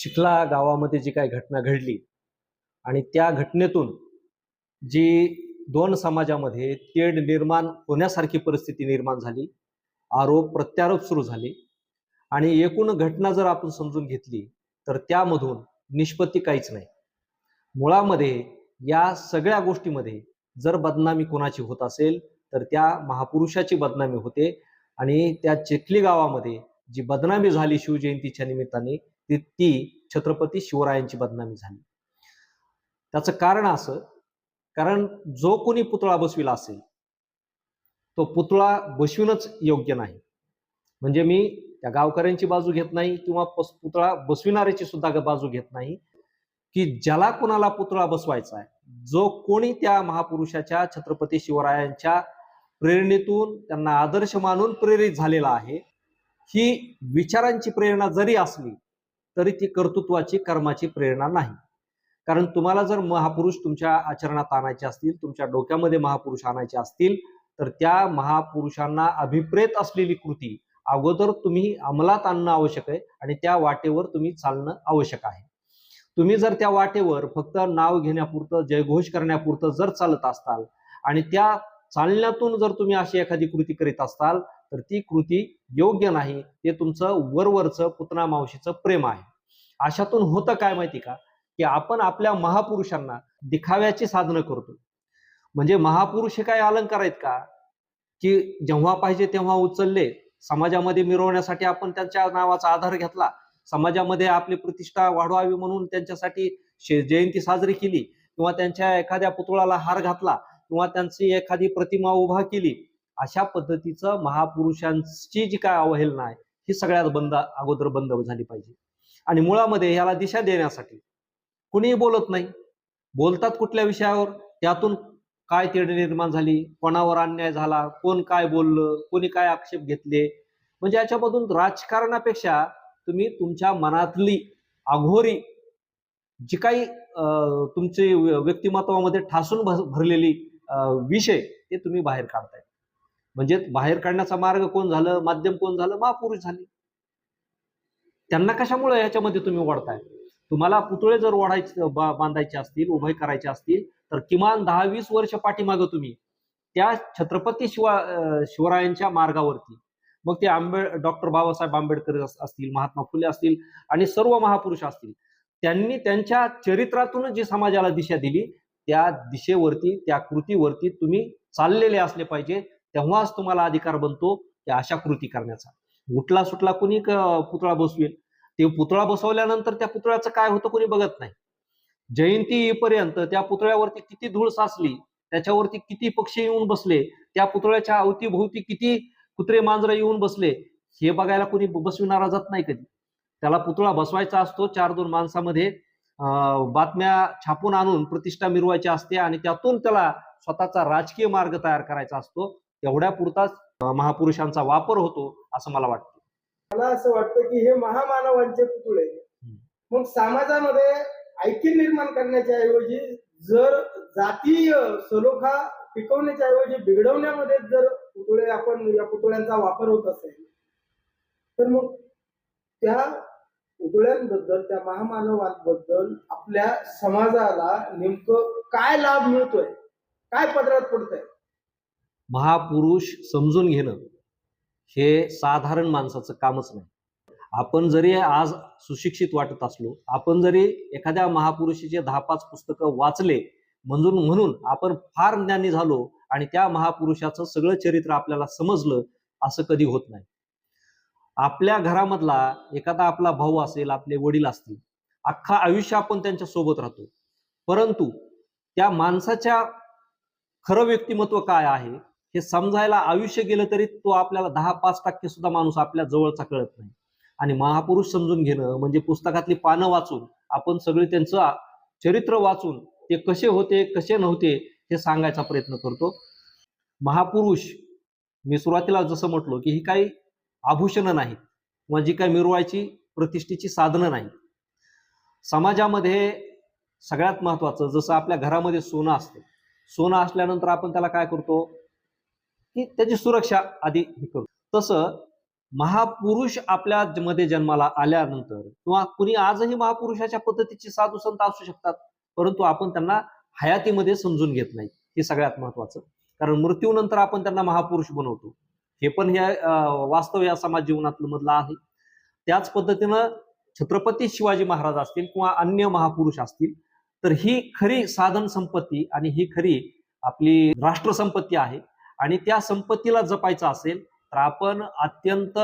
चिखला गावामध्ये जी काही घटना घडली आणि त्या घटनेतून जी दोन समाजामध्ये तेढ निर्माण होण्यासारखी परिस्थिती निर्माण झाली, आरोप प्रत्यारोप सुरू झाले आणि एकूण घटना जर आपण समजून घेतली तर त्यामधून निष्पत्ती काहीच नाही. मुळामध्ये या सगळ्या गोष्टीमध्ये जर बदनामी कोणाची होत असेल तर त्या महापुरुषाची बदनामी होते आणि त्या चिखली गावामध्ये जी बदनामी झाली शिवजयंतीच्या निमित्ताने ती छत्रपती शिवरायांची बदनामी झाली. त्याचं कारण असं, कारण जो कोणी पुतळा बसविला असेल तो पुतळा बसविणंच योग्य नाही. म्हणजे मी त्या गावकऱ्यांची बाजू घेत नाही किंवा पुतळा बसविणाऱ्याची सुद्धा बाजू घेत नाही, की ज्याला कोणाला पुतळा बसवायचा आहे, जो कोणी त्या महापुरुषाच्या छत्रपती शिवरायांच्या प्रेरणेतून त्यांना आदर्श मानून प्रेरित झालेला आहे, ही विचारांची प्रेरणा जरी असली तरी ती कर्तृत्वाची कर्माची प्रेरणा नाही. कारण तुम्हाला जर महापुरुष तुमच्या आचरणात आणायचे असतील, तुमच्या डोक्यामध्ये महापुरुष आणायचे असतील तर त्या महापुरुषांना अभिप्रेत असलेली कृती अगोदर तुम्ही अंमलात आणणं आवश्यक आहे आणि त्या वाटेवर तुम्ही चालणं आवश्यक आहे. तुम्ही जर त्या वाटेवर फक्त नाव घेण्यापुरतं, जयघोष करण्यापुरतं जर चालत असताल आणि त्या चालण्यातून जर तुम्ही अशी एखादी कृती करीत असताल तर ती कृती योग्य नाही. ते तुमचं वरवरचं पुतना मावशीचं प्रेम आहे. अशातून होतं काय माहिती का, की आपण आपल्या महापुरुषांना दिखाव्याची साधनं करतो. म्हणजे महापुरुष हे काय अलंकार आहेत का, की जेव्हा पाहिजे तेव्हा उचलले, समाजामध्ये मिरवण्यासाठी आपण त्यांच्या नावाचा आधार घेतला, समाजामध्ये आपली प्रतिष्ठा वाढवावी म्हणून त्यांच्यासाठी जयंती साजरी केली किंवा त्यांच्या एखाद्या पुतळ्याला हार घातला किंवा त्यांची एखादी प्रतिमा उभा केली. अशा पद्धतीचं महापुरुषांची जी काय अवहेलना आहे ही सगळ्यात अगोदर बंद झाली पाहिजे. आणि मुळामध्ये याला दिशा देण्यासाठी कुणीही बोलत नाही. बोलतात कुठल्या विषयावर, त्यातून काय तेढ निर्माण झाली, कोणावर अन्याय झाला, कोण काय बोललं, कोणी काय आक्षेप घेतले, म्हणजे याच्यामधून राजकारणापेक्षा तुम्ही तुमच्या मनातली अघोरी जी काही तुमची व्यक्तिमत्वामध्ये ठासून भरलेली विषय ते तुम्ही बाहेर काढताय. म्हणजे बाहेर काढण्याचा मार्ग कोण झालं, माध्यम कोण झालं, महापुरुष झाले. त्यांना कशामुळे याच्यामध्ये तुम्ही ओढताय? तुम्हाला पुतळे जर ओढायचे बांधायचे असतील, उभे करायचे असतील तर किमान 10-20 वर्ष पाठीमागं तुम्ही त्या छत्रपती शिवरायांच्या मार्गावरती, मग ते डॉक्टर बाबासाहेब आंबेडकर असतील, महात्मा फुले असतील आणि सर्व महापुरुष असतील, त्यांनी त्यांच्या चरित्रातून जी समाजाला दिशा दिली त्या दिशेवरती, त्या कृतीवरती तुम्ही चाललेले असले पाहिजे. तेव्हाच तुम्हाला अधिकार बनतो त्या अशा कृती करण्याचा. उठला सुटला कुणी पुतळा बसवेल, ते पुतळा बसवल्यानंतर त्या पुतळ्याचं काय होतं कोणी बघत नाही. जयंती येईपर्यंत त्या पुतळ्यावरती किती धूळ साचली, त्याच्यावरती किती पक्षी येऊन बसले, त्या पुतळ्याच्या अवतीभोवती किती कुत्रे मांजरं येऊन बसले, हे बघायला कोणी बसविणारा जात नाही कधी. त्याला पुतळा बसवायचा असतो, 4-2 माणसामध्ये बातम्या छापून आणून प्रतिष्ठा मिरवायची असते आणि त्यातून त्याला स्वतःचा राजकीय मार्ग तयार करायचा असतो. तेवढ्या पुरताच महापुरुषांचा वापर होतो असं मला वाटतं. मला असं वाटतं की हे महामानवांचे पुतळे मग समाजामध्ये ऐक्य निर्माण करण्याच्या ऐवजी जर जातीय सलोखा टिकवण्याच्या ऐवजी बिघडवण्यामध्ये जर पुतळे आपण या पुतळ्यांचा वापर होत असेल तर मग त्या पुतळ्यांबद्दल, त्या महामानवांबद्दल आपल्या समाजाला नेमकं काय लाभ मिळतोय, काय पदरात पडतंय? महापुरुष समजून घेणं हे साधारण माणसाचं कामच नाही. आपण जरी आज सुशिक्षित वाटत असलो, आपण जरी एखाद्या महापुरुषाचे 10-5 पुस्तकं वाचले म्हणून आपण फार ज्ञानी झालो आणि त्या महापुरुषाचं सगळं चरित्र आपल्याला समजलं असं कधी होत नाही. आपल्या घरामधला एखादा आपला भाऊ असेल, आपले वडील असतील, अख्खा आयुष्य आपण त्यांच्या सोबत राहतो, परंतु त्या माणसाच्या खरं व्यक्तिमत्व काय आहे हे समजायला आयुष्य गेलं तरी तो आपल्याला 10-5% सुद्धा माणूस आपल्या जवळचा कळत नाही. आणि महापुरुष समजून घेणं म्हणजे पुस्तकातली पानं वाचून, आपण सगळे त्यांचं चरित्र वाचून ते कसे होते कसे नव्हते हे सांगायचा प्रयत्न करतो. महापुरुष, मी सुरुवातीला जसं म्हटलो की ही काही आभूषणं नाहीत किंवा जी काही मिरवायची प्रतिष्ठेची साधनं नाहीत. समाजामध्ये सगळ्यात महत्वाचं, जसं आपल्या घरामध्ये सोनं असतं, सोनं असल्यानंतर आपण त्याला काय करतो की त्याची सुरक्षा आधी हे करतो, तसं महापुरुष आपल्या मध्ये जन्माला आल्यानंतर किंवा कुणी आजही महापुरुषाच्या पद्धतीचे साधू संत असू शकतात, परंतु आपण त्यांना हयातीमध्ये समजून घेत नाही. हे सगळ्यात महत्वाचं. कारण मृत्यूनंतर आपण त्यांना महापुरुष बनवतो. हे पण हे वास्तव या समाज जीवनातलं मधलं आहे. त्याच पद्धतीनं छत्रपती शिवाजी महाराज असतील किंवा अन्य महापुरुष असतील, तर ही खरी साधन संपत्ती आणि ही खरी आपली राष्ट्रसंपत्ती आहे. आणि त्या संपत्तीला जपायचं असेल तर आपण अत्यंत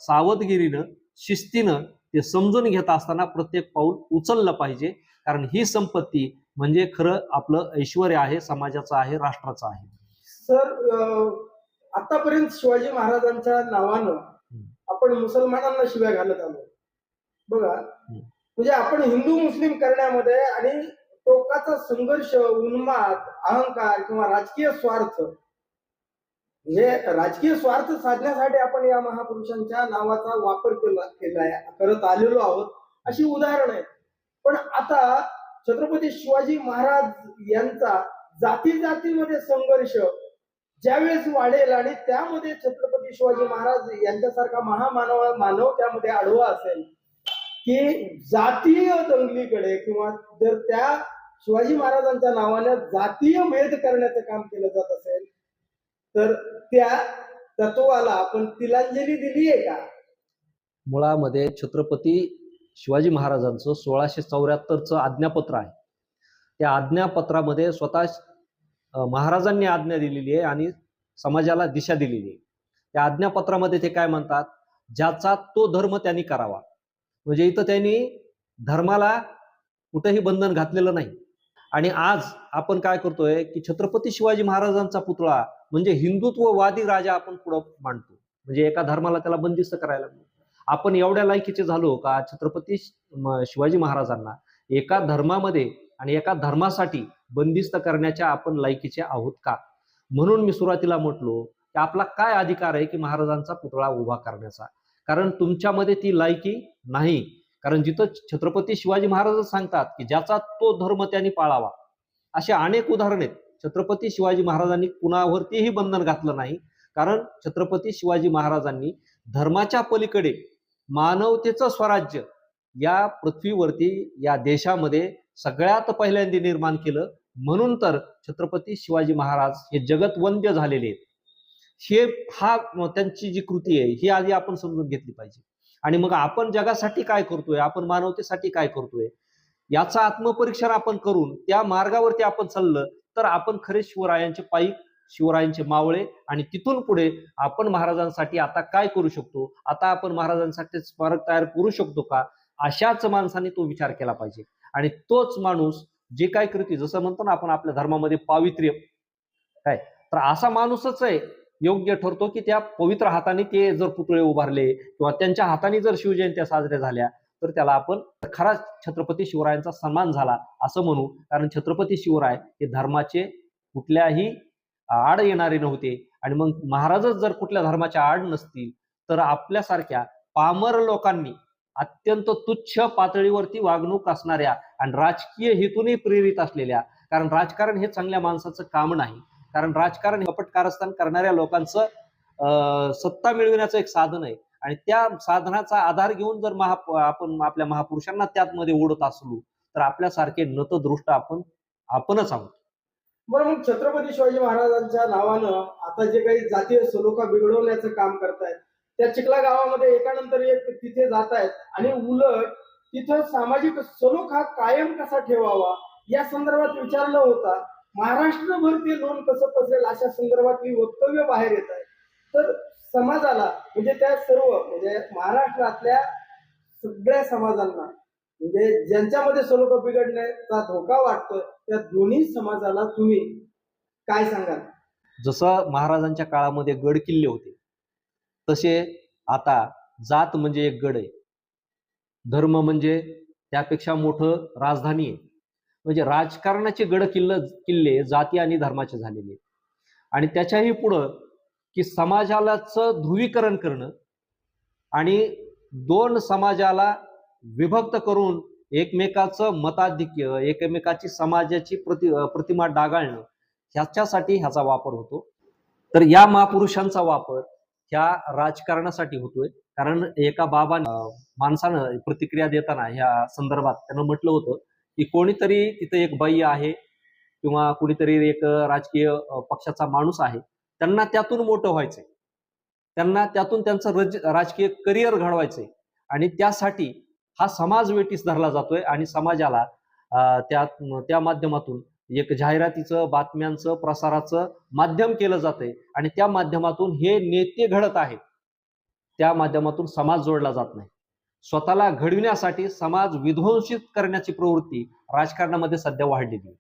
सावधगिरीनं, शिस्तीनं ते समजून घेत असताना प्रत्येक पाऊल उचललं पाहिजे. कारण ही संपत्ती म्हणजे खरं आपलं ऐश्वर आहे, समाजाचं आहे, राष्ट्राचं आहे. सर, आतापर्यंत शिवाजी महाराजांच्या नावानं आपण मुसलमानांना शिव्या घालत आलो बघा. म्हणजे आपण हिंदू मुस्लिम करण्यामध्ये आणि टोकाचा संघर्ष, उन्माद, अहंकार किंवा राजकीय स्वार्थ, म्हणजे राजकीय स्वार्थ साधण्यासाठी आपण या महापुरुषांच्या नावाचा वापर करत आलेलो आहोत, अशी उदाहरण आहे. पण आता छत्रपती शिवाजी महाराज यांचा जाती जातीमध्ये संघर्ष ज्यावेळेस वाढेल आणि त्यामध्ये छत्रपती शिवाजी महाराज यांच्यासारखा मानव त्यामध्ये आढळवा असेल, की जातीय दंगलीकडे किंवा जर त्या शिवाजी महाराजांच्या नावाने जातीय भेद करण्याचं काम केलं जात असेल, तर त्या तत्वाला आपण तिलांजली दिली आहे का? मुळामध्ये छत्रपती शिवाजी महाराजांचं 1674चं आज्ञापत्र आहे. त्या आज्ञापत्रामध्ये स्वतः महाराजांनी आज्ञा दिलेली आहे आणि समाजाला दिशा दिलेली आहे. त्या आज्ञापत्रामध्ये ते काय म्हणतात, ज्याचा तो धर्म त्यांनी करावा. म्हणजे इथं त्यांनी धर्माला कुठेही बंधन घातलेलं नाही. आणि आज आपण काय करतोय की छत्रपती शिवाजी महाराजांचा पुतळा म्हणजे हिंदुत्ववादी राजा आपण पुढे मांडतो. म्हणजे एका धर्माला त्याला बंदिस्त करायला आपण एवढ्या लायकीचे झालो का छत्रपती शिवाजी महाराजांना एका धर्मामध्ये आणि एका धर्मासाठी बंदिस्त करण्याच्या आपण लायकीचे आहोत का? म्हणून मी सुरुवातीला म्हटलो की आपला काय अधिकार आहे की महाराजांचा पुतळा उभा करण्याचा. कारण तुमच्यामध्ये ती लायकी नाही. कारण जिथं छत्रपती शिवाजी महाराज सांगतात की ज्याचा तो धर्म त्यांनी पाळावा, असे अनेक उदाहरण आहेत. छत्रपती शिवाजी महाराजांनी कुणावरतीही बंधन घातलं नाही. कारण छत्रपती शिवाजी महाराजांनी धर्माच्या पलीकडे मानवतेचं स्वराज्य या पृथ्वीवरती, या देशामध्ये सगळ्यात पहिल्यांदा निर्माण केलं. म्हणून तर छत्रपती शिवाजी महाराज हे जगतवंद्य झालेले आहेत. हा त्यांची जी कृती आहे ही आधी आपण समजून घेतली पाहिजे. आणि मग आपण जगासाठी काय करतोय, आपण मानवतेसाठी काय करतोय, याचं आत्मपरीक्षण आपण करून त्या मार्गावरती आपण चाललं तर आपण खरे शिवरायांचे पायी, शिवरायांचे मावळे. आणि तिथून पुढे आपण महाराजांसाठी आता काय करू शकतो, आता आपण महाराजांसाठी स्मारक तयार करू शकतो का, अशाच माणसाने तो विचार केला पाहिजे. आणि तोच माणूस जे काय कृती, जसं म्हणतो ना आपण आपल्या धर्मामध्ये पावित्र्य काय, तर असा माणूसच आहे योग्य ठरतो की त्या पवित्र हाताने ते जर पुतळे उभारले किंवा त्यांच्या हाताने जर शिवजयंत्या साजऱ्या झाल्या तर त्याला आपण खरा छत्रपती शिवरायांचा सन्मान झाला असं म्हणू. कारण छत्रपती शिवराय हे धर्माचे कुठल्याही आड येणारे नव्हते. आणि मग महाराजच जर कुठल्या धर्माच्या आड नसतील तर आपल्यासारख्या पामर लोकांनी अत्यंत तुच्छ पातळीवरती वागणूक असणाऱ्या आणि राजकीय हेतूनही प्रेरित असलेल्या, कारण राजकारण हे चांगल्या माणसाचं काम नाही. कारण राजकारण हे कपट कारस्थान करणाऱ्या लोकांचं सत्ता मिळविण्याचं एक साधन आहे. आणि त्या साधनाचा आधार घेऊन जर आपण आपल्या महापुरुषांना त्यामध्ये ओढत असलो तर आपल्यासारखे नतदृष्ट आपणच आहोत. बरं, मग छत्रपती शिवाजी महाराजांच्या नावानं आता जे काही जातीय सलोखा बिघडवण्याचं काम करतायत, त्या चिखला गावामध्ये एकानंतर एक तिथे जात आहेत आणि उलट तिथं सामाजिक सलोखा कायम कसा ठेवावा या संदर्भात विचारलं होता. महाराष्ट्रभर ते लोण कसं पसरेल अशा संदर्भातली वक्तव्य बाहेर येत आहे. तर समाजाला म्हणजे त्या सर्व म्हणजे महाराष्ट्रातल्या सगळ्या समाजांना म्हणजे ज्यांच्यामध्ये सलोखा बिघडण्याचा धोका वाटतोय त्या दोन्ही समाजाला तुम्ही काय सांगाल? जसं महाराजांच्या काळामध्ये गड किल्ले होते तसे आता जात म्हणजे एक गड आहे, धर्म म्हणजे त्यापेक्षा मोठं राजधानी आहे. म्हणजे राजकारणाचे गड किल्ले जाती आणि धर्माचे झालेले. आणि त्याच्याही पुढं की समाजालाच ध्रुवीकरण करणं आणि दोन समाजाला विभक्त करून एकमेकाचं मताधिक्य, एकमेकाची समाजाची प्रतिमा डागाळणं, ह्याच्यासाठी ह्याचा वापर होतो. तर या महापुरुषांचा वापर ह्या राजकारणासाठी होतोय. कारण एका माणसानं प्रतिक्रिया देताना ह्या संदर्भात त्यानं म्हटलं होतं की कोणीतरी तिथे एक बाई आहे किंवा कुणीतरी एक राजकीय पक्षाचा माणूस आहे, त्यांना त्यातून मोठं व्हायचंय, त्यांना त्यातून त्यांचं राजकीय करिअर घडवायचंय आणि त्यासाठी हा समाज वेठीस धरला जातोय आणि समाजाला त्या माध्यमातून एक जाहिरातीचं, बातम्यांचं, प्रसाराचं माध्यम केलं जातंय आणि त्या माध्यमातून हे नेते घडत आहेत. त्या माध्यमातून समाज जोडला जात नाही. स्वतःला घडविण्यासाठी समाज विध्वंसित करण्याची प्रवृत्ती राजकारणामध्ये सध्या वाढलेली आहे.